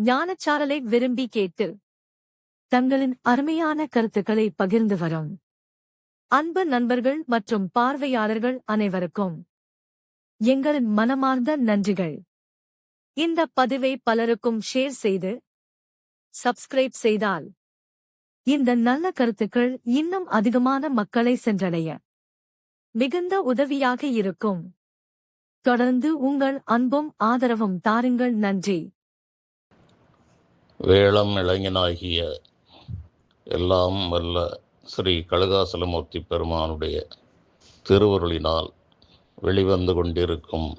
ஞானச்சாரலை விரும்பி கேட்டு தங்களின் அருமையான கருத்துக்களை பகிர்ந்து வரும் அன்பு நண்பர்கள் மற்றும் பார்வையாளர்கள் அனைவருக்கும் எங்களின் மனமார்ந்த நன்றிகள். இந்த பதிவை பலருக்கும் ஷேர் செய்து சப்ஸ்கிரைப் செய்தால் இந்த நல்ல கருத்துக்கள் இன்னும் அதிகமான மக்களை சென்றடைய மிகுந்த உதவியாக இருக்கும். தொடர்ந்து உங்கள் அன்பும் ஆதரவும் தாருங்கள். நன்றி. வேளம் இளைஞனாகிய எல்லாம் வல்ல ஸ்ரீ கழுகாசலமூர்த்தி பெருமானுடைய திருவருளினால் வெளிவந்து கொண்டிருக்கும்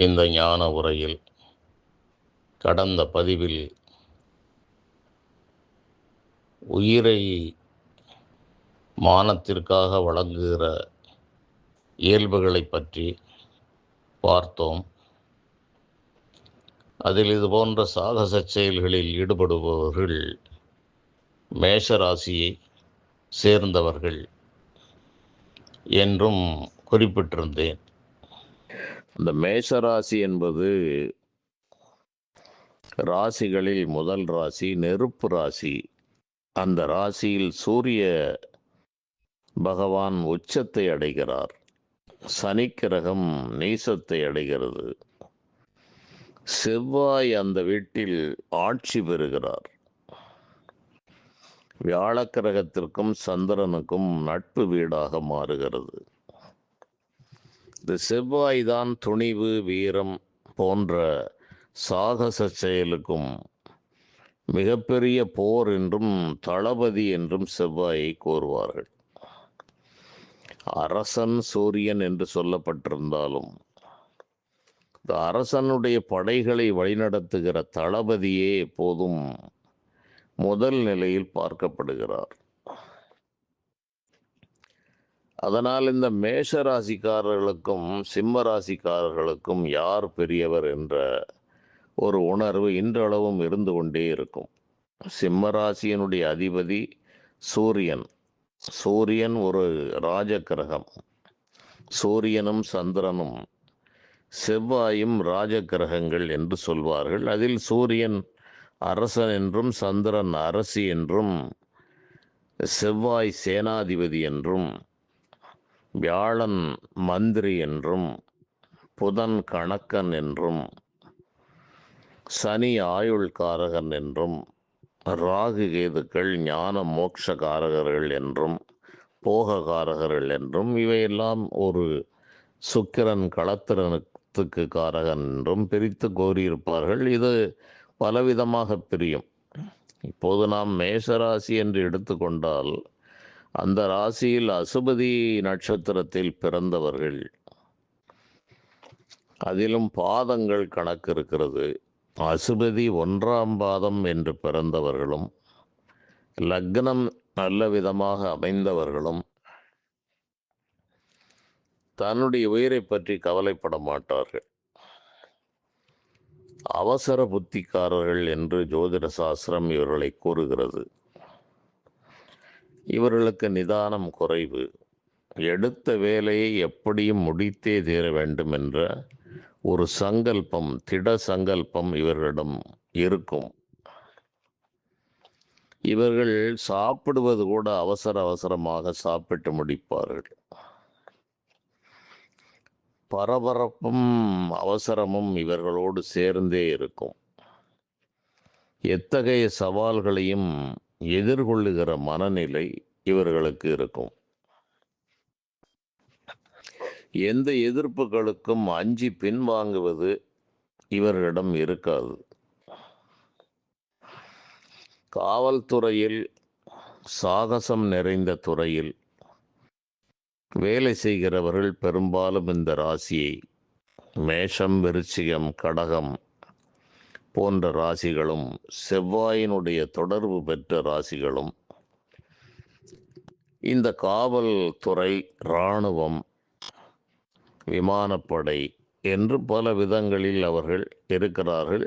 இந்த ஞான உரையில் கடந்த பதிவில் உயிரை மானத்திற்காக வழங்குகிற இயல்புகளை பற்றி பார்த்தோம். அதில் இது போன்ற சாகச செயல்களில் ஈடுபடுபவர்கள் மேஷராசியை சேர்ந்தவர்கள் என்றும் குறிப்பிட்டிருந்தேன். இந்த மேஷராசி என்பது ராசிகளில் முதல் ராசி நெருப்பு ராசி. அந்த ராசியில் சூரிய பகவான் உச்சத்தை அடைகிறார், சனிக்கிரகம் நீசத்தை அடைகிறது, செவ்வாய் அந்த வீட்டில் ஆட்சி பெறுகிறார், வியாழக்கிரகத்திற்கும் சந்திரனுக்கும் நட்பு வீடாக மாறுகிறது. இந்த செவ்வாய் தான் துணிவு, வீரம் போன்ற சாகச செயலுக்கும் மிகப்பெரிய போர் என்றும் தளபதி என்றும் செவ்வாயை கூறுவார்கள். அரசன் சூரியன் என்று சொல்லப்பட்டிருந்தாலும் இந்த அரசனுடைய படைகளை வழிநடத்துகிற தளபதியே எப்போதும் முதல் நிலையில் பார்க்கப்படுகிறார். அதனால் இந்த மேஷ ராசிக்காரர்களுக்கும் சிம்ம ராசிக்காரர்களுக்கும் யார் பெரியவர் என்ற ஒரு உணர்வு இன்றளவும் இருந்து கொண்டே இருக்கும். சிம்ம ராசியினுடைய அதிபதி சூரியன். சூரியன் ஒரு ராஜகிரகம். சூரியனும் சந்திரனும் செவ்வாயும் ராஜகிரகங்கள் என்று சொல்வார்கள். அதில் சூரியன் அரசன் என்றும் சந்திரன் அரசி என்றும் செவ்வாய் சேனாதிபதி என்றும் வியாழன் மந்திரி என்றும் புதன் கணக்கன் என்றும் சனி ஆயுள்காரகன் என்றும் ராகு கேதுக்கள் ஞான மோட்சகாரகர்கள் என்றும் போககாரகர்கள் என்றும் இவையெல்லாம் ஒரு சுக்கிரன் களத்திரனுக்கு காரகன் என்றும் பிரித்து கோரியிருப்பார்கள். இது பலவிதமாக பிரியும். இப்போது நாம் மேஷராசி என்று எடுத்துக்கொண்டால் அந்த ராசியில் அசுபதி நட்சத்திரத்தில் பிறந்தவர்கள், அதிலும் பாதங்கள் கணக்கு இருக்கிறது. அசுபதி 1ஆம் பாதம் என்று பிறந்தவர்களும் லக்னம் நல்ல விதமாக அமைந்தவர்களும் தன்னுடைய உயிரை பற்றி கவலைப்பட மாட்டார்கள். அவசர புத்திக்காரர்கள் என்று ஜோதிட சாஸ்திரம் இவர்களை கூறுகிறது. இவர்களுக்கு நிதானம் குறைவு. எடுத்த வேலையை எப்படியும் முடித்தே தீர வேண்டும் என்ற ஒரு சங்கல்பம், திட சங்கல்பம் இவர்களிடம் இருக்கும். இவர்கள் சாப்பிடுவது கூட அவசரமாக சாப்பிட்டு முடிப்பார்கள். பரபரப்பும் அவசரமும் இவர்களோடு சேர்ந்தே இருக்கும். எத்தகைய சவால்களையும் எதிர்கொள்ளுகிற மனநிலை இவர்களுக்கு இருக்கும். எந்த எதிர்ப்புகளுக்கும் அஞ்சி பின்வாங்குவது இவர்களிடம் இருக்காது. காவல்துறையில், சாகசம் நிறைந்த துறையில் வேலை செய்கிறவர்கள் பெரும்பாலும் இந்த ராசியை, மேஷம், விருச்சிகம், கடகம் போன்ற ராசிகளும் செவ்வாயினுடைய தொடர்பு பெற்ற ராசிகளும் இந்த காவல்துறை, இராணுவம், விமானப்படை என்று பல விதங்களில் அவர்கள் இருக்கிறார்கள்.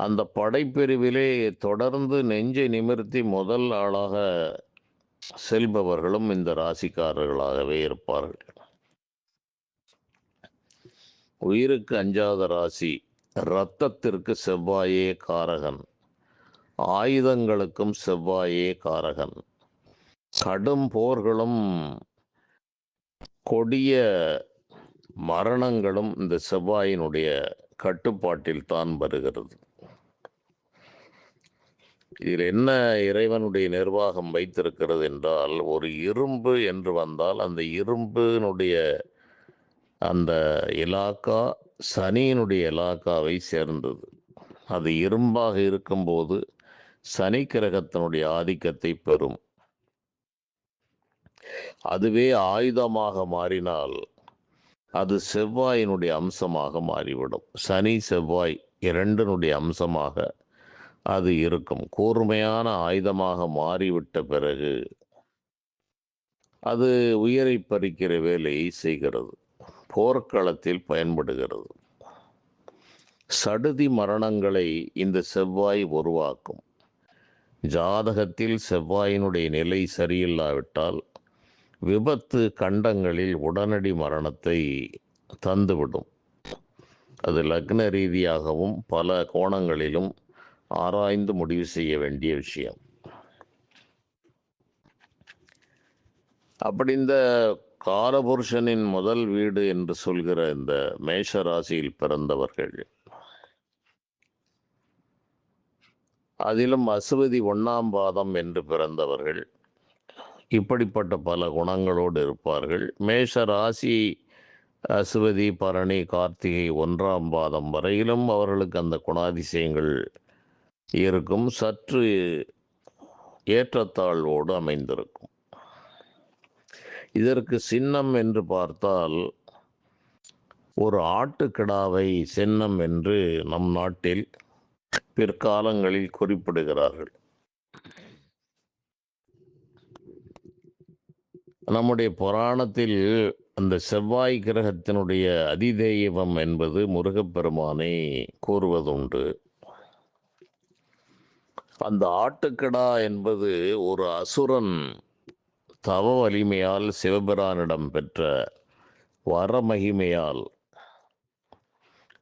அந்த படைப்பிரிவிலே தொடர்ந்து நெஞ்சை நிமிர்த்தி முதல் ஆளாக செல்பவர்களும் இந்த ராசிக்காரர்களாகவே இருப்பார்கள். உயிருக்கு அஞ்சாத ராசி இரத்தத்திற்கு செவ்வாயே காரகன், ஆயுதங்களுக்கும் செவ்வாயே காரகன். கடும் போர்களும் கொடிய மரணங்களும் இந்த செவ்வாயினுடைய கட்டுப்பாட்டில் தான் வருகிறது. இதில் என்ன இறைவனுடைய நிர்வாகம் வைத்திருக்கிறது என்றால், ஒரு இரும்பு என்று வந்தால் அந்த இரும்பினுடைய அந்த இலாக்கா சனியினுடைய இலாக்காவை சேர்ந்தது. அது இரும்பாக இருக்கும்போது சனி கிரகத்தினுடைய ஆதிக்கத்தை பெறும். அதுவே ஆயுதமாக மாறினால் அது செவ்வாயினுடைய அம்சமாக மாறிவிடும். சனி செவ்வாய் இரண்டினுடைய அம்சமாக அது இருக்கும். கூர்மையான ஆயுதமாக மாறிவிட்ட பிறகு அது உயிரை பறிக்கிற வேலையை செய்கிறது, போர்க்களத்தில் பயன்படுகிறது. சடுதி மரணங்களை இந்த செவ்வாய் உருவாக்கும். ஜாதகத்தில் செவ்வாயினுடைய நிலை சரியில்லாவிட்டால் விபத்து கண்டங்களில் உடனடி மரணத்தை தந்துவிடும். அது லக்ன ரீதியாகவும் பல கோணங்களிலும் ஆராய்ந்து முடிவு செய்ய வேண்டிய விஷயம். அப்படி இந்த காலபுருஷனின் முதல் வீடு என்று சொல்கிற இந்த மேஷ ராசியில் பிறந்தவர்கள், அதிலும் அசுவதி 1ஆம் பாதம் என்று பிறந்தவர்கள் இப்படிப்பட்ட பல குணங்களோடு இருப்பார்கள். மேஷ ராசி அசுவதி, பரணி, கார்த்திகை 1ஆம் பாதம் வரையிலும் அவர்களுக்கு அந்த குணாதிசயங்கள் இருக்கும். சற்று ஏற்றத்தாழ்வோடு அமைந்திருக்கும். இதற்கு சின்னம் என்று பார்த்தால் ஒரு ஆட்டுக்கிடாவை சின்னம் என்று நம் நாட்டில் பிற்காலங்களில் குறிப்பிடுகிறார்கள். நம்முடைய புராணத்தில் அந்த செவ்வாய் கிரகத்தினுடைய அதிதெய்வம் என்பது முருகப்பெருமானை கூறுவதுண்டு. அந்த ஆட்டுக்கிடா என்பது ஒரு அசுரன் தவ வலிமையால் சிவபிரானிடம் பெற்ற வரமகிமையால்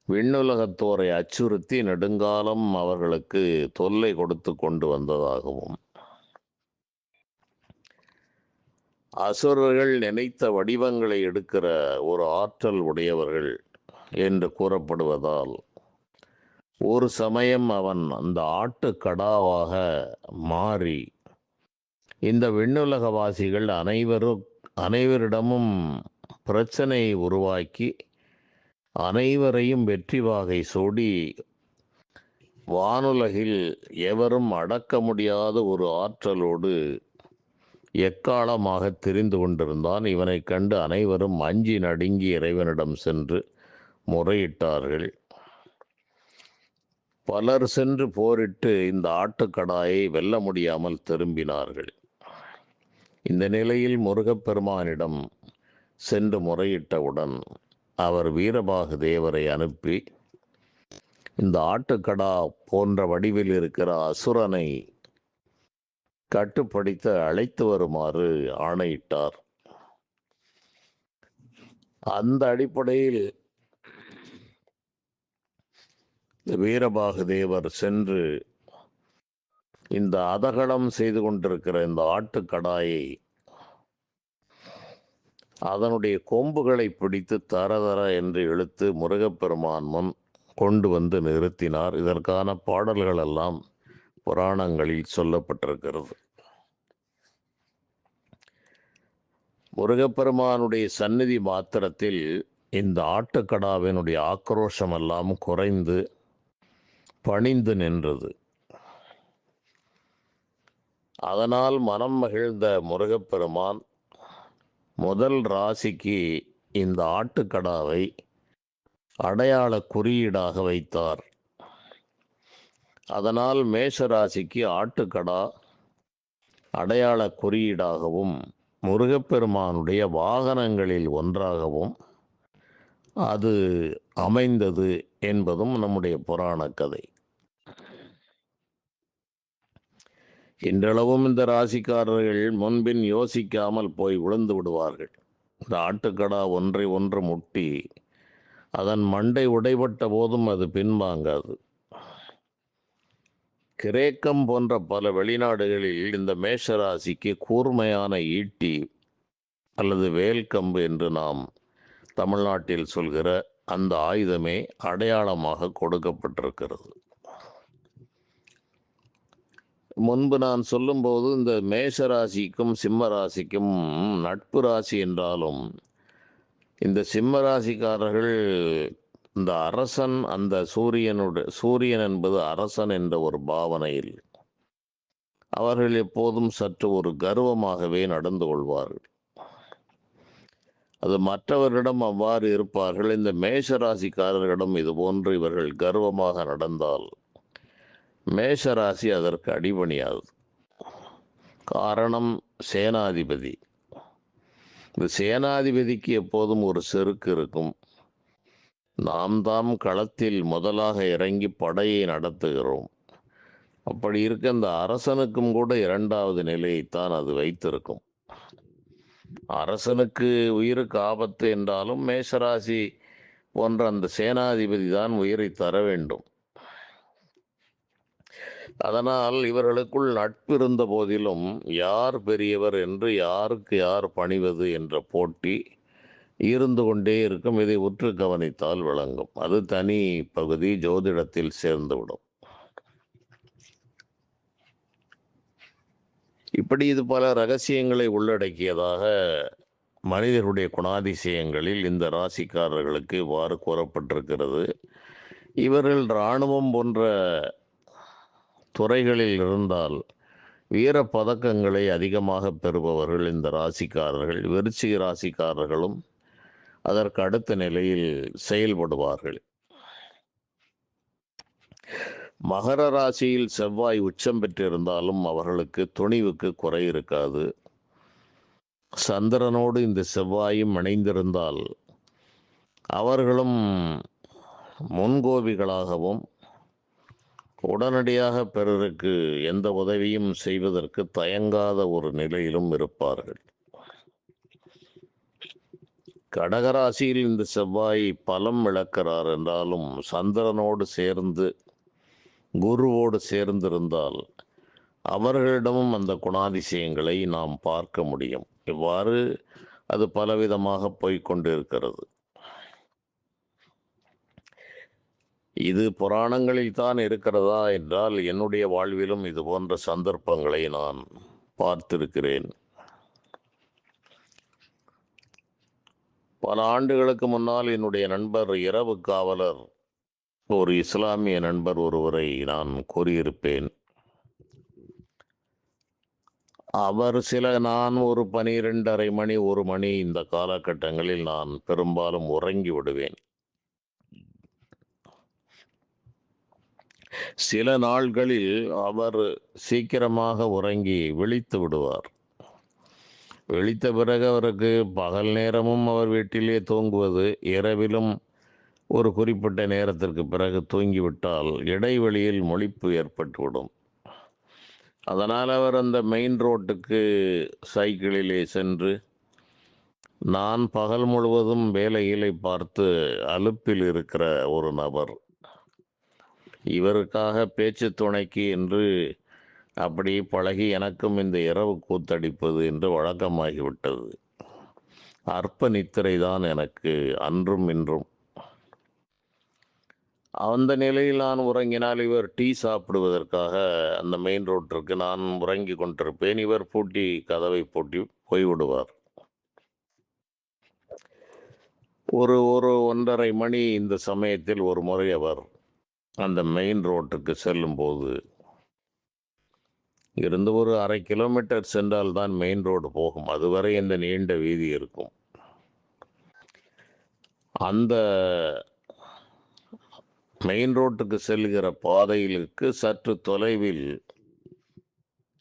விண்ணுலகத்தோரை அச்சுறுத்தி நெடுங்காலம் அவர்களுக்கு தொல்லை கொடுத்து கொண்டு வந்ததாகவும், அசுரர்கள் நினைத்த வடிவங்களை எடுக்கிற ஒரு ஆற்றல் உடையவர்கள் என்று கூறப்படுவதால் ஒரு சமயம் அவன் அந்த ஆட்டுக்கடாவாக மாறி இந்த விண்ணுலகவாசிகள் அனைவரிடமும் பிரச்சனையை உருவாக்கி அனைவரையும் வெற்றி வாகை சூடி வானுலகில் எவரும் அடக்க முடியாத ஒரு ஆற்றலோடு எக்காலமாக தெரிந்து கொண்டிருந்தான். இவனை கண்டு அனைவரும் அஞ்சி நடுங்கி இறைவனிடம் சென்று முறையிட்டார்கள். பலர் சென்று போரிட்டு இந்த ஆட்டுக்கடாயை வெல்ல முடியாமல் திரும்பினார்கள். இந்த நிலையில் முருகப்பெருமானிடம் சென்று முறையிட்டவுடன் அவர் வீரபாகு தேவரை அனுப்பி இந்த ஆட்டுக்கடா போன்ற வடிவில் இருக்கிற அசுரனை கட்டுப்படுத்த அழைத்து வருமாறு ஆணையிட்டார். அந்த அடிப்படையில் வீரபாகு தேவர் சென்று இந்த அதகடம் செய்து கொண்டிருக்கிற இந்த ஆட்டுக்கடாயை அதனுடைய கொம்புகளை பிடித்து தரதர என்று இழுத்து முருகப்பெருமான் முன் கொண்டு வந்து நிறுத்தினார். இதற்கான பாடல்கள் எல்லாம் புராணங்களில் சொல்லப்பட்டிருக்கிறது. முருகப்பெருமானுடைய சந்நிதி மாத்திரத்தில் இந்த ஆட்டுக்கடாவினுடைய ஆக்ரோஷமெல்லாம் குறைந்து பணிந்து நின்றது. அதனால் மனம் மகிழ்ந்த முருகப்பெருமான் முதல் ராசிக்கு இந்த ஆட்டுக்கடாவை அடையாள குறியீடாக வைத்தார். அதனால் மேஷ ராசிக்கு ஆட்டுக்கடா அடையாள குறியீடாகவும் முருகப்பெருமானுடைய வாகனங்களில் ஒன்றாகவும் அது அமைந்தது என்பதும் நம்முடைய புராண கதை. இன்றளவும் இந்த ராசிக்காரர்கள் முன்பின் யோசிக்காமல் போய் விழுந்து விடுவார்கள். இந்த ஆட்டுக்கடா ஒன்றை ஒன்று முட்டி அதன் மண்டை உடைபட்ட போதும் அது பின்வாங்காது. கிரேக்கம் போன்ற பல வெளிநாடுகளில் இந்த மேஷராசிக்கு கூர்மையான ஈட்டி அல்லது வேல்கம்பு என்று நாம் தமிழ்நாட்டில் சொல்கிற அந்த ஆயுதமே அடையாளமாக கொடுக்கப்பட்டிருக்கிறது. முன்பு நான் சொல்லும்போது இந்த மேஷராசிக்கும் சிம்ம ராசிக்கும் நட்பு ராசி என்றாலும் இந்த சிம்ம ராசிக்காரர்கள் இந்த அரசன், அந்த சூரியன் என்பது அரசன் என்ற ஒரு பாவனையில் அவர்கள் எப்போதும் சற்று ஒரு கர்வமாகவே நடந்து கொள்வார்கள். அது மற்றவர்களிடம் அவ்வாறு இருப்பார்கள். இந்த மேஷராசிக்காரர்களிடம் இது போன்று இவர்கள் கர்வமாக நடந்தால் மேஷராசி அதற்கு அடிபணியாது. காரணம் சேனாதிபதி. இந்த சேனாதிபதிக்கு எப்போதும் ஒரு செருக்கு இருக்கும். நாம் தாம் களத்தில் முதலாக இறங்கி படையை நடத்துகிறோம். அப்படி இருக்க அந்த அரசனுக்கும் கூட இரண்டாவது நிலையைத்தான் அது வைத்திருக்கும். அரசனுக்கு உயிருக்கு ஆபத்து என்றாலும் மேஷராசி போன்ற அந்த சேனாதிபதி தான் உயிரை தர வேண்டும். அதனால் இவர்களுக்குள் நட்பு இருந்த போதிலும் யார் பெரியவர் என்று, யாருக்கு யார் பணிவது என்ற போட்டி இருந்து கொண்டே இருக்கும். இதை உற்று கவனித்தால் விளங்கும். அது தனி பகுதி, ஜோதிடத்தில் சேர்ந்துவிடும். இப்படி இது பல ரகசியங்களை உள்ளடக்கியதாக மனிதர்களுடைய குணாதிசயங்களில் இந்த ராசிக்காரர்களுக்கு இவ்வாறு கூறப்பட்டிருக்கிறது. இவர்கள் இராணுவம் போன்ற துறைகளில் இருந்தால் வீர பதக்கங்களை அதிகமாக பெறுபவர்கள் இந்த ராசிக்காரர்கள். விருச்சிக ராசிக்காரர்களும் அதற்கு அடுத்த நிலையில் செயல்படுவார்கள். மகர ராசியில் செவ்வாய் உச்சம் பெற்றிருந்தாலும் அவர்களுக்கு துணிவுக்கு குறை இருக்காது. சந்திரனோடு இந்த செவ்வாயும் இணைந்திருந்தால் அவர்களும் முன்கோபிகளாகவும் உடனடியாக பிறருக்கு எந்த உதவியும் செய்வதற்கு தயங்காத ஒரு நிலையிலும் இருப்பார்கள். கடகராசியில் இந்த செவ்வாய் பலம் இழக்கிறார் என்றாலும் சந்திரனோடு சேர்ந்து குருவோடு சேர்ந்திருந்தால் அவர்களிடமும் அந்த குணாதிசயங்களை நாம் பார்க்க முடியும். இவ்வாறு அது பலவிதமாக போய்கொண்டிருக்கிறது. இது புராணங்களில் தான் இருக்கிறதா என்றால் என்னுடைய வாழ்விலும் இது போன்ற சந்தர்ப்பங்களை நான் பார்த்திருக்கிறேன். பல ஆண்டுகளுக்கு முன்னால் என்னுடைய நண்பர், இரவு காவலர், ஒரு இஸ்லாமிய நண்பர் ஒருவரை நான் கூறியிருப்பேன். அவர் நான் ஒரு 12:30 மணி 1 மணி இந்த காலகட்டங்களில் நான் பெரும்பாலும் உறங்கி விடுவேன். சில நாள்களில் அவர் சீக்கிரமாக உறங்கி விழித்து விடுவார். விழித்த பிறகு அவருக்கு பகல் நேரமும் அவர் வீட்டிலே தூங்குவது, இரவிலும் ஒரு குறிப்பிட்ட நேரத்திற்கு பிறகு தூங்கிவிட்டால் இடைவெளியில் முழிப்பு ஏற்பட்டுவிடும். அதனால் அவர் அந்த மெயின் ரோட்டுக்கு சைக்கிளிலே சென்று, நான் பகல் முழுவதும் வேலைகளை பார்த்து அலுப்பில் இருக்கிற ஒரு நபர், இவருக்காக பேச்சு துணைக்கு என்று அப்படி பழகி எனக்கும் இந்த இரவு கூத்தடிப்பது என்று வழக்கமாகிவிட்டது. அற்ப நித்திரை தான் எனக்கு அன்றும் இன்றும். அந்த நிலையில் நான் உறங்கினால் இவர் டீ சாப்பிடுவதற்காக அந்த மெயின் ரோட்டிற்கு நான் உறங்கி கொண்டிருப்பேன். இவர் கதவை பூட்டி போய்விடுவார். ஒரு 1:30 மணி இந்த சமயத்தில் ஒரு முறை அவர் அந்த மெயின் ரோட்டுக்கு செல்லும்போது, இருந்து ஒரு 1/2 கிலோமீட்டர் சென்றால் தான் மெயின் ரோடு போகும். அதுவரை இந்த நீண்ட வீதி இருக்கும். அந்த மெயின் ரோட்டுக்கு செல்கிற பாதையிலுக்கு சற்று தொலைவில்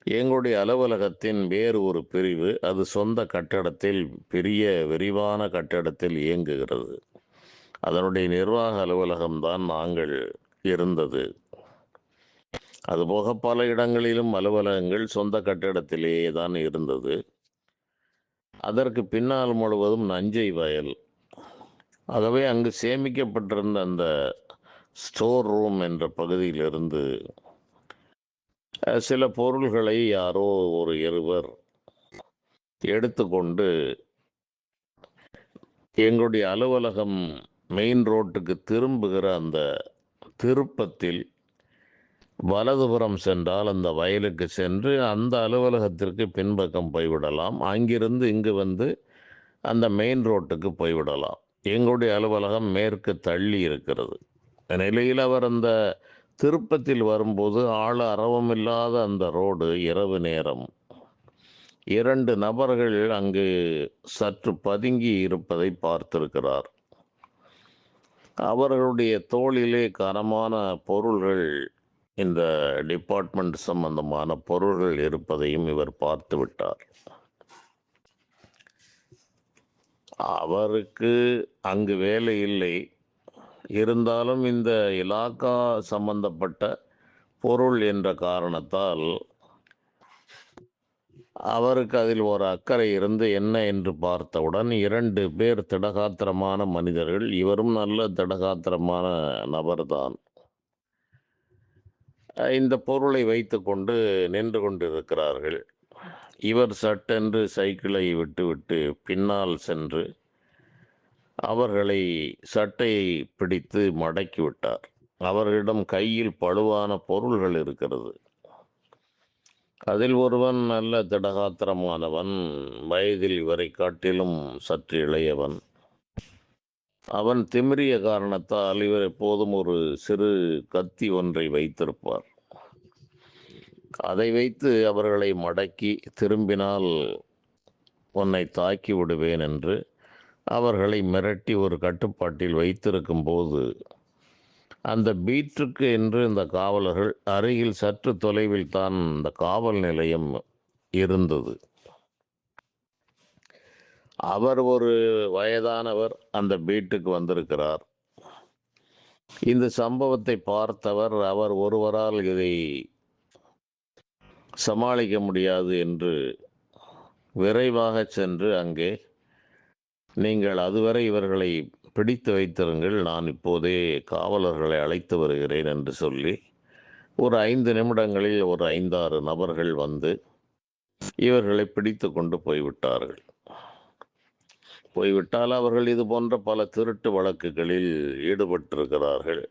எங்களுடைய அலுவலகத்தின் வேறு ஒரு பிரிவு, அது சொந்த கட்டடத்தில், பெரிய விரிவான கட்டடத்தில் இயங்குகிறது. அதனுடைய நிர்வாக அலுவலகம்தான் நாங்கள் இருந்தது. அதுபோக பல இடங்களிலும் அலுவலகங்கள் சொந்த கட்டிடத்திலேயே தான் இருந்தது. அதற்கு பின்னால் முழுவதும் நஞ்சை வயல். ஆகவே அங்கு சேமிக்கப்பட்டிருந்த அந்த ஸ்டோர் ரூம் என்ற பகுதியிலிருந்து சில பொருள்களை யாரோ ஒரு இருவர் எடுத்துக்கொண்டு எங்களுடைய அலுவலகம் மெயின் ரோட்டுக்கு திரும்புகிற அந்த திருப்பத்தில் வலதுபுறம் சென்றால் அந்த வயலுக்கு சென்று அந்த அலுவலகத்திற்கு பின்பக்கம் போய்விடலாம். அங்கிருந்து இங்கு வந்து அந்த மெயின் ரோட்டுக்கு போய்விடலாம். எங்களுடைய அலுவலகம் மேற்கு தள்ளி இருக்கிறது. நிலையில் அவர் அந்த திருப்பத்தில் வரும்போது ஆள் அரவமில்லாத அந்த ரோடு, இரவு நேரம், 2 நபர்கள் அங்கு சற்று பதுங்கி இருப்பதை பார்த்திருக்கிறார். அவர்களுடைய தோளிலே கனமான பொருள்கள், இந்த டிபார்ட்மெண்ட் சம்பந்தமான பொருள்கள் இருப்பதையும் இவர் பார்த்து விட்டார். அவருக்கு அங்கு வேலை இல்லை. இருந்தாலும் இந்த இலாக்கா சம்பந்தப்பட்ட பொருள் என்ற காரணத்தால் அவருக்கு அதில் ஒரு அக்கறை இருந்து என்ன என்று பார்த்தவுடன் 2 பேர் திடகாத்திரமான மனிதர்கள், இவரும் நல்ல திடகாத்திரமான நபர்தான், இந்த பொருளை வைத்துக்கொண்டு நின்று கொண்டிருக்கிறார்கள். இவர் சட்டென்று சைக்கிளை விட்டுவிட்டு பின்னால் சென்று அவர்களை சட்டையை பிடித்து மடக்கிவிட்டார். அவர்களிடம் கையில் பழுவான பொருள்கள் இருக்கிறது. அதில் ஒருவன் நல்ல திடகாத்திரமானவன், வயதில் இவரை காட்டிலும் சற்று இளையவன். அவன் திமிரிய காரணத்தால் இவர் எப்போதும் ஒரு சிறு கத்தி ஒன்றை வைத்திருப்பார். அதை வைத்து அவர்களை மடக்கி, திரும்பினால் உன்னை தாக்கி விடுவேன் என்று அவர்களை மிரட்டி ஒரு கட்டுப்பாட்டில் வைத்திருக்கும் போது, அந்த பீட்டுக்கு என்று இந்த காவலர்கள் அருகில் சற்று தொலைவில் தான் இந்த காவல் நிலையம் இருந்தது. அவர் ஒரு வயதானவர் அந்த பீட்டுக்கு வந்திருக்கிறார். இந்த சம்பவத்தை பார்த்தவர், அவர் ஒருவரால் இதை சமாளிக்க முடியாது என்று விரைவாக சென்று அங்கே, நீங்கள் அதுவரை இவர்களை பிடித்து வைத்திருங்கள், நான் இப்போதே காவலர்களை அழைத்து வருகிறேன் என்று சொல்லி ஒரு 5 நிமிடங்களில் ஒரு 5-6 நபர்கள் வந்து இவர்களை பிடித்து கொண்டு போய்விட்டார்கள். போய்விட்டால் அவர்கள் இது போன்ற பல திருட்டு வழக்குகளில் ஈடுபட்டிருக்கிறார்கள்.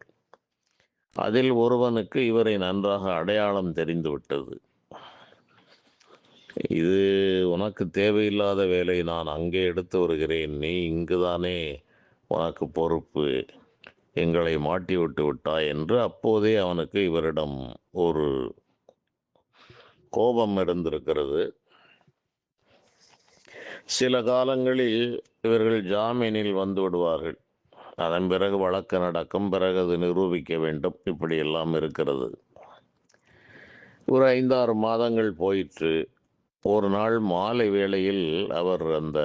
அதில் ஒருவனுக்கு இவரை நன்றாக அடையாளம் தெரிந்துவிட்டது. இது உனக்கு தேவையில்லாத வேலை, நான் அங்கே எடுத்து வருகிறேன், நீ இங்குதானே உனக்கு பொறுப்பு, எங்களை மாட்டி விட்டு விட்டாய் என்று அப்போதே அவனுக்கு இவரிடம் ஒரு கோபம் இருந்திருக்கிறது. சில காலங்களில் இவர்கள் ஜாமீனில் வந்து விடுவார்கள். அதன் பிறகு வழக்கு நடக்கும், பிறகு அது நிரூபிக்க வேண்டும், இப்படியெல்லாம் இருக்கிறது. ஒரு 5-6 மாதங்கள் போயிற்று. ஒரு நாள் மாலை வேளையில் அவர் அந்த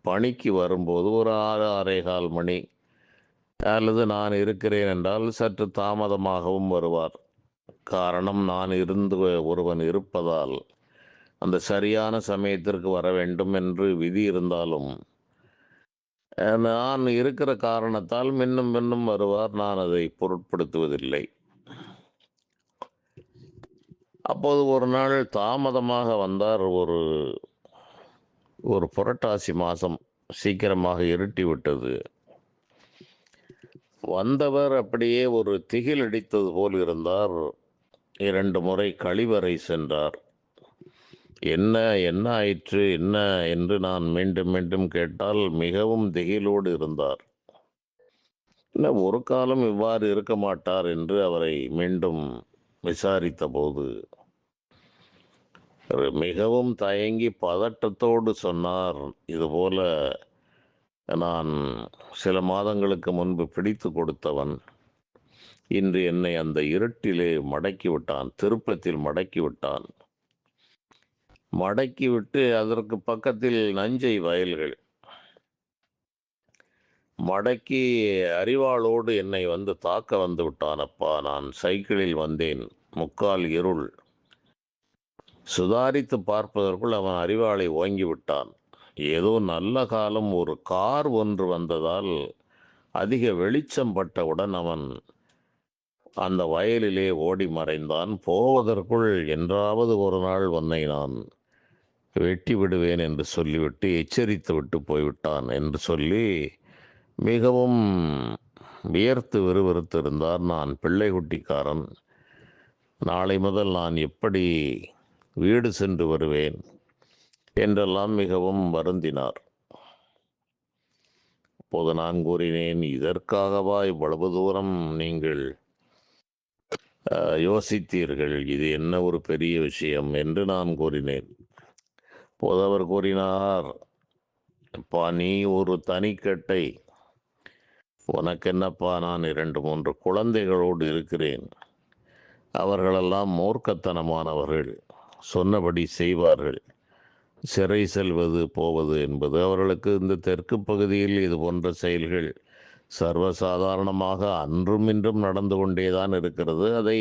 பணிக்கு வரும்போது ஒரு 6-6:15 மணி, அல்லது நான் இருக்கிறேன் என்றால் சற்று தாமதமாகவும் வருவார். காரணம், நான் ஒருவன் இருப்பதால் அந்த சரியான சமயத்திற்கு வர வேண்டும் என்று விதி இருந்தாலும் நான் இருக்கிற காரணத்தால் மின்னும் மின்னும் வருவார். நான் அதை பொருட்படுத்துவதில்லை. அப்போது ஒரு நாள் தாமதமாக வந்தார். ஒரு புரட்டாசி மாதம், சீக்கிரமாக இருட்டி விட்டது. வந்தவர் அப்படியே ஒரு திகில் அடித்தது போல் இருந்தார். 2 முறை கழிவறை சென்றார். என்ன என்ன ஆயிற்று, என்ன என்று நான் மீண்டும் மீண்டும் கேட்டால் மிகவும் திகிலோடு இருந்தார். என்ன, ஒரு காலம் இவ்வாறு இருக்க மாட்டார் என்று அவரை மீண்டும் விசாரித்த போது மிகவும் தயங்கி பதட்டத்தோடு சொன்னார், இதுபோல நான் சில மாதங்களுக்கு முன்பு பிடித்து கொடுத்தவன் இன்று என்னை அந்த இருட்டிலே மடக்கி விட்டான், திருப்பத்தில் மடக்கி விட்டான். மடக்கிவிட்டு அதற்கு பக்கத்தில் நஞ்சை வயல்கள், மடக்கி அரிவாளோடு என்னை வந்து தாக்க வந்து விட்டானப்பா. நான் சைக்கிளில் வந்தேன், முக்கால் இருள். சுதாரித்து பார்ப்பதற்குள் அவன் அரிவாளை ஓங்கி விட்டான். ஏதோ நல்ல காலம், ஒரு கார் ஒன்று வந்ததால் அதிக வெளிச்சம் பட்டவுடன் அவன் அந்த வயலிலே ஓடி மறைந்தான். போவதற்குள் என்றாவது ஒரு நாள் உன்னை நான் வெட்டி விடுவேன் என்று சொல்லிவிட்டு எச்சரித்து விட்டு போய்விட்டான் என்று சொல்லி மிகவும் வியர்த்து விறுவிறுத்திருந்தார். நான் பிள்ளை குட்டிக்காரன், நாளை முதல் நான் எப்படி வீடு சென்று வருவேன் என்றெல்லாம் மிகவும் வருந்தினார். அப்போது நான் கூறினேன், இதற்காகவா இவ்வளவு தூரம் நீங்கள் யோசித்தீர்கள்? இது என்ன ஒரு பெரிய விஷயம் என்று நான் கூறினேன். அப்போது அவர் கூறினார், அப்பா நீ ஒரு தனிக்கட்டை, உனக்கென்னப்பா, நான் 2-3 குழந்தைகளோடு இருக்கிறேன். அவர்களெல்லாம் மூர்க்கத்தனமானவர்கள், சொன்னபடி செய்வார்கள். சிறை செல்வது போவது என்பது அவர்களுக்கு இந்த தெற்கு பகுதியில் இது போன்ற செயல்கள் சர்வசாதாரணமாக அன்றும் இன்றும் நடந்து கொண்டேதான் இருக்கிறது. அதை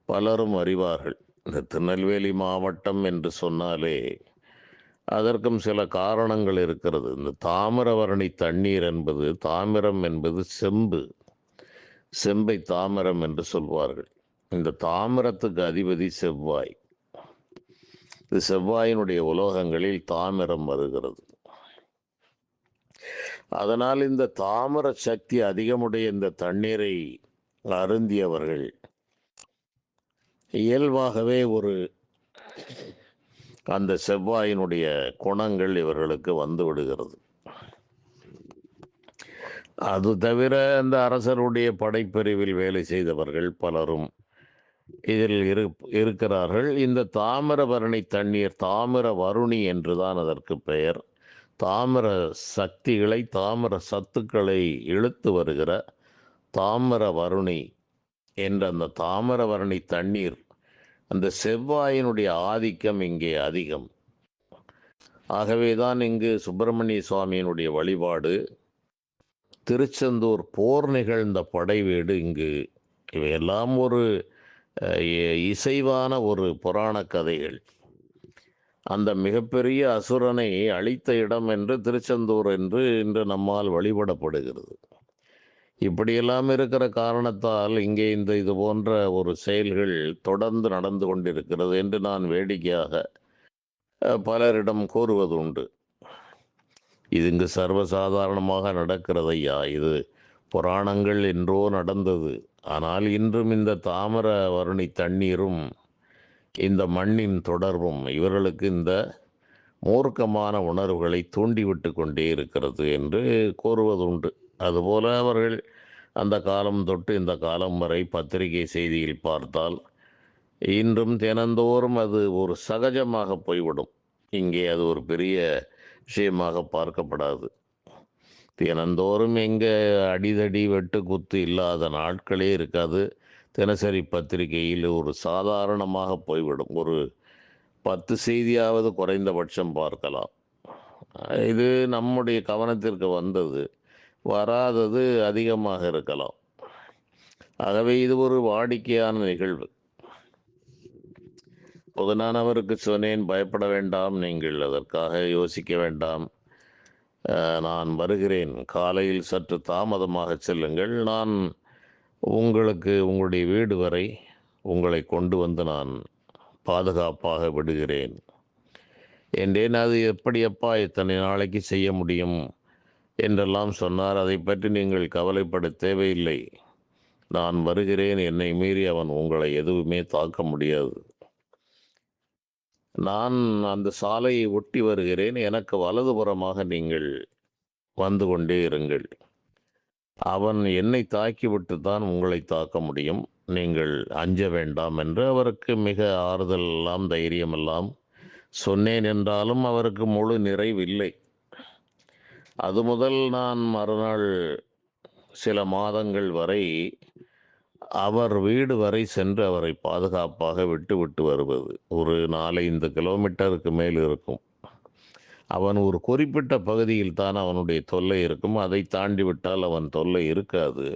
பலரும் அறிவார்கள். இந்த திருநெல்வேலி மாவட்டம் என்று சொன்னாலே அதற்கும் சில காரணங்கள் இருக்கிறது. இந்த தாமிரபரணி தண்ணீர் என்பது, தாமிரம் என்பது செம்பை தாமிரம் என்று சொல்வார்கள். இந்த தாமிரத்துக்கு அதிபதி செவ்வாய். இது செவ்வாயினுடைய உலோகங்களில் தாமிரம் வருகிறது. அதனால் இந்த தாமிர சக்தி அதிகமுடைய இந்த தண்ணீரை அருந்தியவர்கள் இயல்பாகவே அந்த செவ்வாயினுடைய குணங்கள் இவர்களுக்கு வந்து விடுகிறது. அது தவிர இந்த அரசருடைய படைப்பிரிவில் வேலை செய்தவர்கள் பலரும் இதில் இருக்கிறார்கள். இந்த தாமிரபரணி தண்ணீர், தாமிர வருணி என்றுதான் அதற்கு பெயர். தாமிர சக்திகளை, தாமிர சத்துக்களை இழுத்து வருகிற தாமிர வருணி என்ற அந்த தாமிரபரணி தண்ணீர், அந்த செவ்வாயினுடைய ஆதிக்கம் இங்கே அதிகம். ஆகவேதான் இங்கு சுப்பிரமணிய சுவாமியினுடைய வழிபாடு, திருச்செந்தூர் போர் நிகழ்ந்த படை வீடு இங்கு, இவையெல்லாம் ஒரு இசைவான ஒரு புராண கதைகள். அந்த மிகப்பெரிய அசுரனை அழித்த இடம் என்று திருச்செந்தூர் என்று இன்று நம்மால் வழிபடப்படுகிறது. இப்படியெல்லாம் இருக்கிற காரணத்தால் இங்கே இது போன்ற ஒரு செயல்கள் தொடர்ந்து நடந்து கொண்டிருக்கிறது என்று நான் வேடிக்கையாக பலரிடம் கூறுவது உண்டு. இது இங்கு சர்வசாதாரணமாக நடக்கிறது ஐயா, இது புராணங்கள் என்றோ நடந்தது. ஆனால் இன்றும் இந்த தாமிர வருணி தண்ணீரும் இந்த மண்ணின் தொடர்பும் இவர்களுக்கு இந்த மூர்க்கமான உணர்வுகளை தூண்டிவிட்டு கொண்டே இருக்கிறது என்று கூறுவதுண்டு. அதுபோல அவர்கள் அந்த காலம் தொட்டு இந்த காலம் வரை பத்திரிகை செய்தியில் பார்த்தால் இன்றும் தினந்தோறும் அது ஒரு சகஜமாக போய்விடும். இங்கே அது ஒரு பெரிய விஷயமாக பார்க்கப்படாது. தினந்தோறும் எங்கே அடிதடி வெட்டு குத்து இல்லாத நாட்களே இருக்காது. தினசரி பத்திரிகையில் ஒரு சாதாரணமாக போய்விடும். ஒரு 10 செய்தியாவது குறைந்தபட்சம் பார்க்கலாம். இது நம்முடைய கவனத்திற்கு வந்தது, வராதது அதிகமாக இருக்கலாம். ஆகவே இது ஒரு வாடிக்கையான நிகழ்வு. பொது நான் அவருக்கு சொன்னேன், பயப்பட வேண்டாம், நீங்கள் அதற்காக யோசிக்க வேண்டாம், நான் வருகிறேன், காலையில் சற்று தாமதமாக செல்லுங்கள், நான் உங்களுக்கு உங்களுடைய வீடு வரை உங்களை கொண்டு வந்து நான் பாதுகாப்பாக விடுகிறேன் என்றேன். அது எப்படியப்பா இத்தனை நாளைக்கு செய்ய முடியும் என்றெல்லாம் சொன்னார். அதை பற்றி நீங்கள் கவலைப்பட தேவையில்லை, நான் வருகிறேன், என்னை மீறி அவன் உங்களை எதுவுமே தாக்க முடியாது. நான் அந்த சாலையை ஒட்டி வருகிறேன், எனக்கு வலதுபுறமாக நீங்கள் வந்து கொண்டே இருங்கள், அவன் என்னை தாக்கிவிட்டு தான் உங்களை தாக்க முடியும், நீங்கள் அஞ்ச வேண்டாம் என்று அவருக்கு மிக ஆறுதல் எல்லாம் தைரியமெல்லாம் சொன்னேன். என்றாலும் அவருக்கு முழு நிறைவில்லை. அது முதல் நான் மறுநாள் சில மாதங்கள் வரை அவர் வீடு வரை சென்று அவரை பாதுகாப்பாக விட்டு வருவது. ஒரு 4-5 கிலோமீட்டருக்கு மேல் இருக்கும். அவன் ஒரு குறிப்பிட்ட பகுதியில் தான் அவனுடைய தொல்லை இருக்கும், அதை தாண்டி விட்டால் அவன் தொல்லை இருக்காது.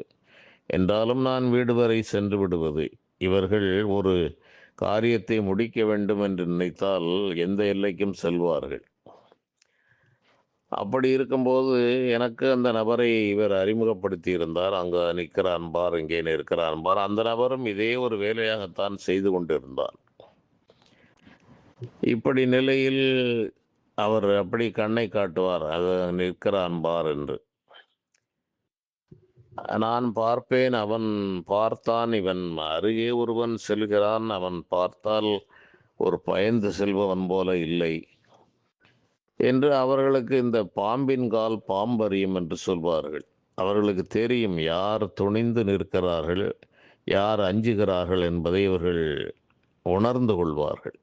என்றாலும் நான் வீடு வரை சென்று விடுவது. இவர்கள் ஒரு காரியத்தை முடிக்க வேண்டும் என்று நினைத்தால் எந்த எல்லைக்கும் செல்வார்கள். அப்படி இருக்கும்போது எனக்கு அந்த நபரை இவர் அறிமுகப்படுத்தி இருந்தார். அங்க நிற்கிறான் பார், இங்கே நிற்கிறான் பார். அந்த நபரும் இதே ஒரு வேலையாகத்தான் செய்து கொண்டிருந்தார். இப்படி நிலையில் அவர் அப்படி கண்ணை காட்டுவார், அது நிற்கிறான் பார் என்று. நான் பார்ப்பேன், அவன் பார்த்தான், இவன் அருகே ஒருவன் செல்கிறான், அவன் பார்த்தால் ஒரு பயந்து செல்பவன் போல இல்லை என்று. அவர்களுக்கு இந்த பாம்பின் கால் பாம்பறியும் என்று சொல்வார்கள். அவர்களுக்கு தெரியும் யார் துணிந்து நிற்கிறார்கள், யார் அஞ்சுகிறார்கள் என்பதை இவர்கள் உணர்ந்து கொள்வார்கள்.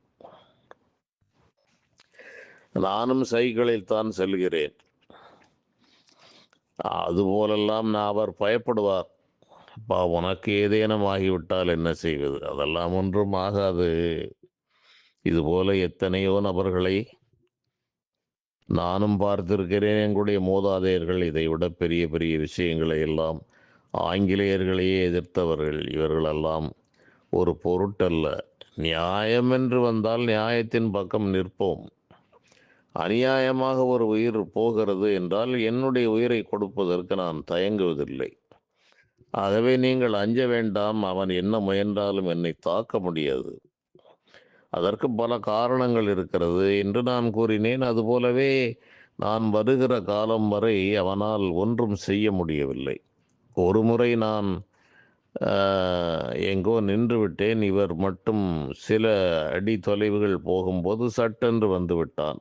நானும் சைக்கிளில் தான் செல்கிறேன். அதுபோலெல்லாம் அவர் பயப்படுவார். அப்பா, உனக்கு ஏதேனும் ஆகிவிட்டால் என்ன செய்வது? அதெல்லாம் ஒன்றும் ஆகாது. இதுபோல எத்தனையோ நபர்களை நானும் பார்த்திருக்கிறேன். எங்களுடைய மூதாதையர்கள் இதைவிட பெரிய பெரிய விஷயங்களை எல்லாம் ஆங்கிலேயர்களையே எதிர்த்தவர்கள். இவர்களெல்லாம் ஒரு பொருட்டல்ல. நியாயம் என்று வந்தால் நியாயத்தின் பக்கம் நிற்போம். அநியாயமாக ஒரு உயிர் போகிறது என்றால் என்னுடைய உயிரை கொடுப்பதற்கு நான் தயங்குவதில்லை. ஆகவே நீங்கள் அஞ்ச வேண்டாம். அவன் என்ன முயன்றாலும் என்னை தாக்க முடியாது. அதற்கு பல காரணங்கள் இருக்கிறது என்று நான் கூறினேன். அதுபோலவே நான் வருகிற காலம் வரை அவனால் ஒன்றும் செய்ய முடியவில்லை. ஒரு முறை நான் எங்கோ நின்று விட்டேன். இவர் மட்டும் சில அடி தொலைவுகள் போகும்போது சட்டென்று வந்து விட்டான்.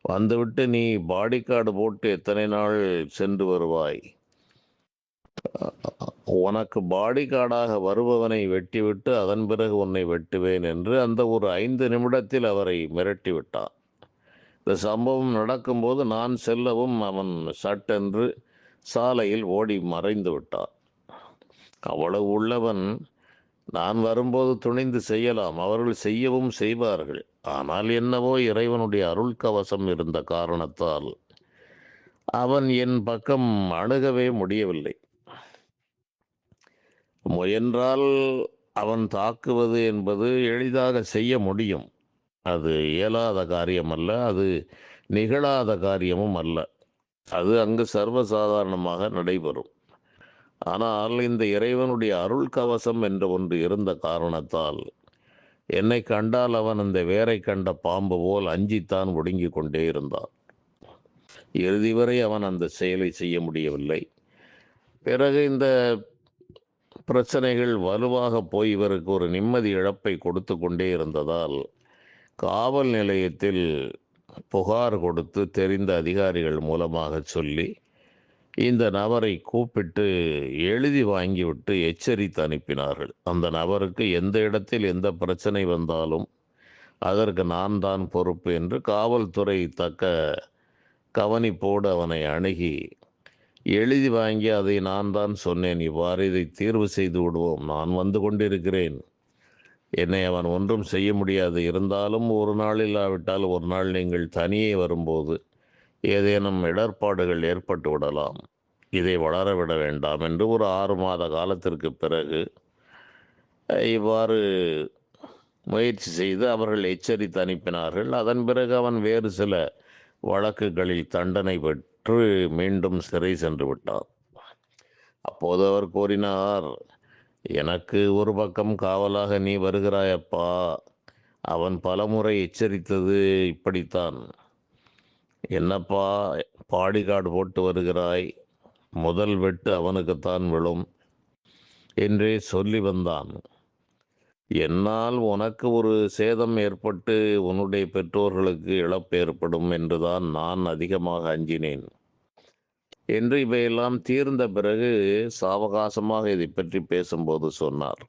வந்துவிட்டு, நீ பாடிகார்டு போட்டு எத்தனை நாள் சென்று வருவாய்? உனக்கு பாடிகார்டாக வருபவனை வெட்டிவிட்டு அதன் பிறகு உன்னை வெட்டுவேன் என்று அந்த ஒரு 5 நிமிடத்தில் அவரை மிரட்டி விட்டான். இந்த சம்பவம் நடக்கும்போது நான் செல்லவும் அவன் சட்டென்று சாலையில் ஓடி மறைந்து விட்டான். அவ்வளவு உள்ளவன். நான் வரும்போது துணிந்து செய்யலாம், அவர்கள் செய்யவும் செய்வார்கள். ஆனால் என்னவோ இறைவனுடைய அருள் கவசம் இருந்த காரணத்தால் அவன் என் பக்கம் அணுகவே முடியவில்லை. முயன்றால் அவன் தாக்குவது என்பது எளிதாக செய்ய முடியும். அது இயலாத காரியம் அல்ல, அது நிகழாத காரியமும் அல்ல. அது அங்கு சர்வசாதாரணமாக நடைபெறும். ஆனால் இந்த இறைவனுடைய அருள் கவசம் என்ற ஒன்று இருந்த காரணத்தால் என்னை கண்டால் அவன் அந்த வேரை கண்ட பாம்பு போல் அஞ்சித்தான் ஒடுங்கி கொண்டே இருந்தான். இறுதி வரை அவன் அந்த செயலை செய்ய முடியவில்லை. பிறகு இந்த பிரச்சனைகள் வலுவாக போய் இவருக்கு ஒரு நிம்மதி இழப்பை கொடுத்து கொண்டே இருந்ததால் காவல் நிலையத்தில் புகார் கொடுத்து தெரிந்த அதிகாரிகள் மூலமாக சொல்லி இந்த நபரை கூப்பிட்டு எழுதி வாங்கிவிட்டு எச்சரித்து அனுப்பினார்கள். அந்த நபருக்கு எந்த இடத்தில் எந்த பிரச்சனை வந்தாலும் அதற்கு நான் தான் பொறுப்பு என்று காவல்துறை தக்க கவனிப்போடு அவனை அணுகி எழுதி வாங்கி, அதை நான் தான் சொன்னேன், இவ்வாறு இதை தீர்வு செய்து விடுவோம், நான் வந்து கொண்டிருக்கிறேன், என்னை அவன் ஒன்றும் செய்ய முடியாது, இருந்தாலும் ஒரு நாள் இல்லாவிட்டால் ஒரு நாள் நீங்கள் தனியே வரும்போது ஏதேனும் இடர்பாடுகள் ஏற்பட்டு விடலாம், இதை வளரவிட வேண்டாம் என்று ஒரு 6 மாத காலத்திற்கு பிறகு இவ்வாறு முயற்சி செய்து அவர்கள் எச்சரித்து அனுப்பினார்கள். அதன் பிறகு அவன் வேறு சில வழக்குகளில் தண்டனை பெற்று மீண்டும் சிறை சென்று விட்டார். அப்போது அவர் கூறினார், எனக்கு ஒரு பக்கம் காவலாக நீ வருகிறாயப்பா, அவன் பலமுறை எச்சரித்தது இப்படித்தான், என்னப்பா பாடிகார்டு போட்டு வருகிறாய், முதல் வெட்டு அவனுக்குத்தான் விழும் என்றே சொல்லி வந்தான். என்னால் உனக்கு ஒரு சேதம் ஏற்பட்டு உன்னுடைய பெற்றோர்களுக்கு இழப்பு ஏற்படும் என்றுதான் நான் அதிகமாக அஞ்சினேன் என்று இவையெல்லாம் தீர்ந்த பிறகு சாவகாசமாக இதை பற்றி பேசும்போது சொன்னார்.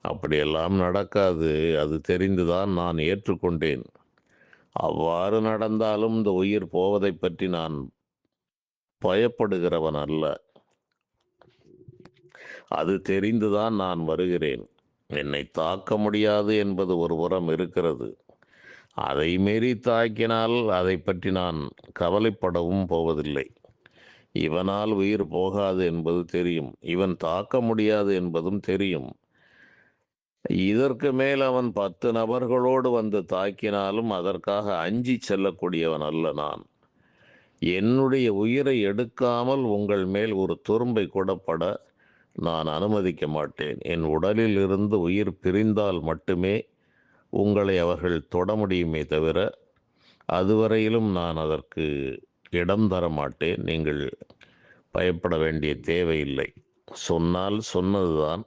அப்படியெல்லாம் நடக்காது, அது தெரிந்துதான் நான் ஏற்றுக்கொண்டேன். அவ்வாறு நடந்தாலும் இந்த உயிர் போவதை பற்றி நான் பயப்படுகிறவன் அல்ல. அது தெரிந்துதான் நான் வருகிறேன். என்னை தாக்க முடியாது என்பது ஒரு புறம் இருக்கிறது. அதை மீறி தாக்கினால் அதை பற்றி நான் கவலைப்படவும் போவதில்லை. இவனால் உயிர் போகாது என்பது தெரியும், இவன் தாக்க முடியாது என்பதும் தெரியும். இதற்கு மேல் அவன் 10 நபர்களோடு வந்து தாக்கினாலும் அதற்காக அஞ்சி செல்லக்கூடியவன் அல்ல நான். என்னுடைய உயிரை எடுக்காமல் உங்கள் மேல் ஒரு துரும்பை கூட பட நான் அனுமதிக்க மாட்டேன். என் உடலில் இருந்து உயிர் பிரிந்தால் மட்டுமே உங்களை அவர்கள் தொட முடியுமே தவிர, அதுவரையிலும் நான் அதற்கு இடம் தர மாட்டேன். நீங்கள் பயப்பட வேண்டிய தேவையில்லை. சொன்னால் சொன்னதுதான்.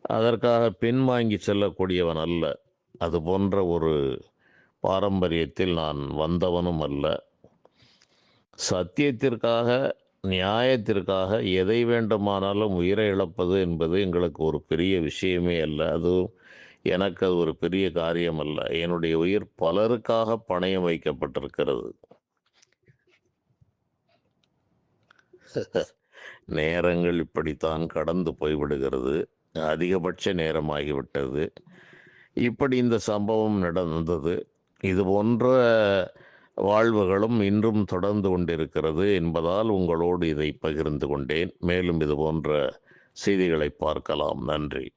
அதற்காக பின்வாங்கி செல்லக்கூடியவன் அல்ல. அது போன்ற ஒரு பாரம்பரியத்தில் நான் வந்தவனும் அல்ல. சத்தியத்திற்காக, நியாயத்திற்காக எதை வேண்டுமானாலும் உயிரை இழப்பது என்பது எங்களுக்கு ஒரு பெரிய விஷயமே அல்ல. அதுவும் எனக்கு அது ஒரு பெரிய காரியம் அல்ல. என்னுடைய உயிர் பலருக்காக பணயம் வைக்கப்பட்டிருக்கிறது. நேரங்கள் இப்படித்தான் கடந்து போய்விடுகிறது. அதிகபட்ச நேரமாகிவிட்டது. இப்படி இந்த சம்பவம் நடந்தது. இது போன்ற வாழ்வுகளும் இன்றும் தொடர்ந்து கொண்டிருக்கிறது என்பதால் உங்களோடு இதை பகிர்ந்து கொண்டேன். மேலும் இது போன்ற செய்திகளை பார்க்கலாம். நன்றி.